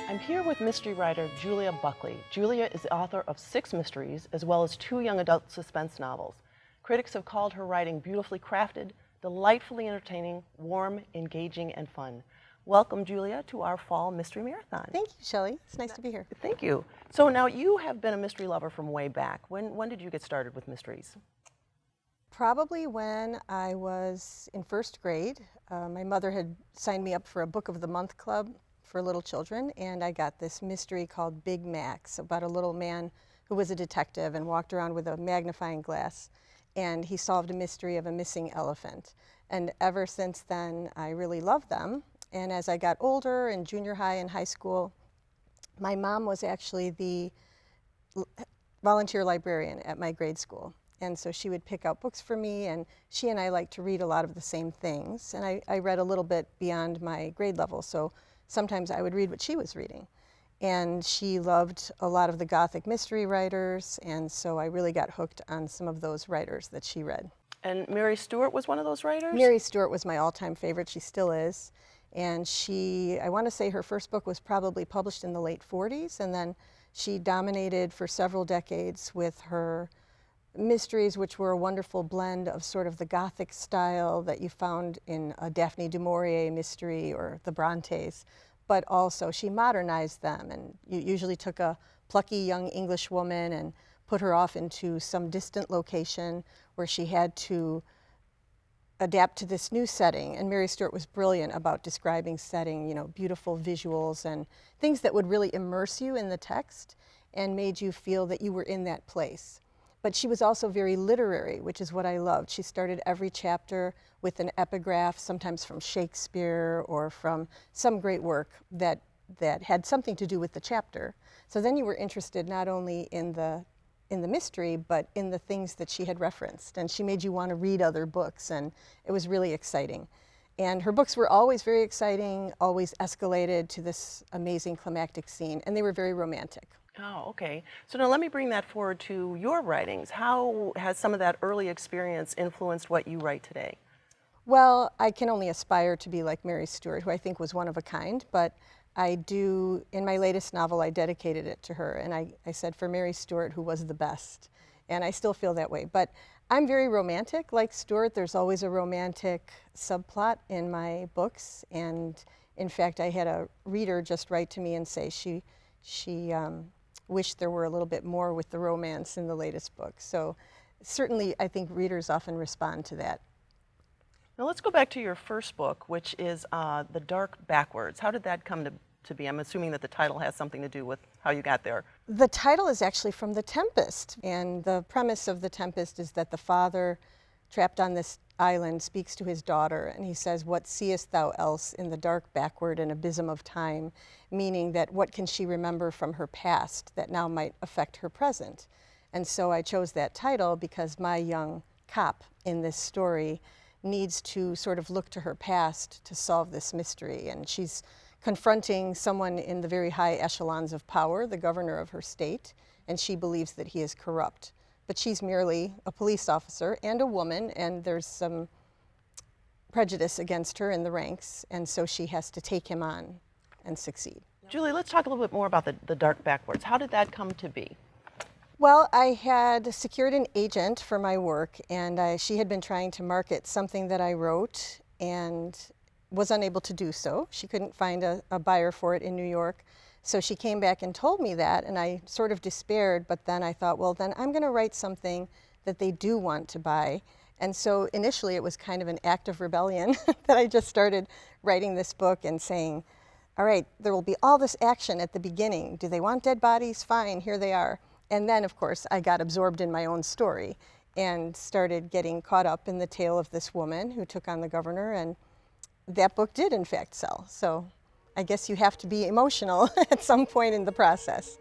I'm here with mystery writer Julia Buckley. Julia is the author of 6 mysteries, as well as 2 young adult suspense novels. Critics have called her writing beautifully crafted, delightfully entertaining, warm, engaging, and fun. Welcome, Julia, to our Fall Mystery Marathon. Thank you, Shelley. It's nice to be here. Thank you. So now you have been a mystery lover from way back. When did you get started with mysteries? Probably when I was in 1st grade. My mother had signed me up for a Book of the Month club for little children, and I got this mystery called Big Max about a little man who was a detective and walked around with a magnifying glass, and he solved a mystery of a missing elephant. And ever since then, I really loved them. And as I got older in junior high and high school, my mom was actually the volunteer librarian at my grade school. And so she would pick out books for me, and she and I liked to read a lot of the same things. And I read a little bit beyond my grade level, so sometimes I would read what she was reading. And she loved a lot of the Gothic mystery writers, and so I really got hooked on some of those writers that she read. And Mary Stewart was one of those writers? Mary Stewart was my all-time favorite. She still is. And I want to say her first book was probably published in the late 40s, and then she dominated for several decades with her mysteries, which were a wonderful blend of sort of the Gothic style that you found in a Daphne du Maurier mystery or the Brontes, but also she modernized them and usually took a plucky young English woman and put her off into some distant location where she had to adapt to this new setting. And Mary Stewart was brilliant about describing setting, beautiful visuals and things that would really immerse you in the text and made you feel that you were in that place. But she was also very literary, which is what I loved. She started every chapter with an epigraph, sometimes from Shakespeare or from some great work that had something to do with the chapter. So then you were interested not only in the mystery, but in the things that she had referenced. And she made you want to read other books, and it was really exciting. And her books were always very exciting, always escalated to this amazing climactic scene, and they were very romantic. Oh, okay. So now let me bring that forward to your writings. How has some of that early experience influenced what you write today? Well, I can only aspire to be like Mary Stewart, who I think was one of a kind, but in my latest novel, I dedicated it to her, and I said for Mary Stewart, who was the best, and I still feel that way. But I'm very romantic, like Stewart. There's always a romantic subplot in my books, and in fact, I had a reader just write to me and say she wished there were a little bit more with the romance in the latest book. So certainly, I think readers often respond to that. Now let's go back to your first book, which is The Dark Backwards. How did that come to be? I'm assuming that the title has something to do with how you got there. The title is actually from The Tempest, and the premise of The Tempest is that the father, trapped on this island, speaks to his daughter, and he says, "What seest thou else in the dark backward and abysm of time?" Meaning that what can she remember from her past that now might affect her present? And so I chose that title because my young cop in this story needs to sort of look to her past to solve this mystery, and she's confronting someone in the very high echelons of power, the governor of her state, and she believes that he is corrupt. But she's merely a police officer and a woman, and there's some prejudice against her in the ranks, and so she has to take him on and succeed. Julie, let's talk a little bit more about the Dark Backwards. How did that come to be? Well, I had secured an agent for my work, and she had been trying to market something that I wrote and was unable to do so. She couldn't find a buyer for it in New York. So she came back and told me that, and I sort of despaired, but then I thought, well, then I'm going to write something that they do want to buy. And so initially it was kind of an act of rebellion that I just started writing this book and saying, all right, there will be all this action at the beginning. Do they want dead bodies? Fine, here they are. And then, of course, I got absorbed in my own story and started getting caught up in the tale of this woman who took on the governor, and that book did, in fact, sell. So I guess you have to be emotional at some point in the process.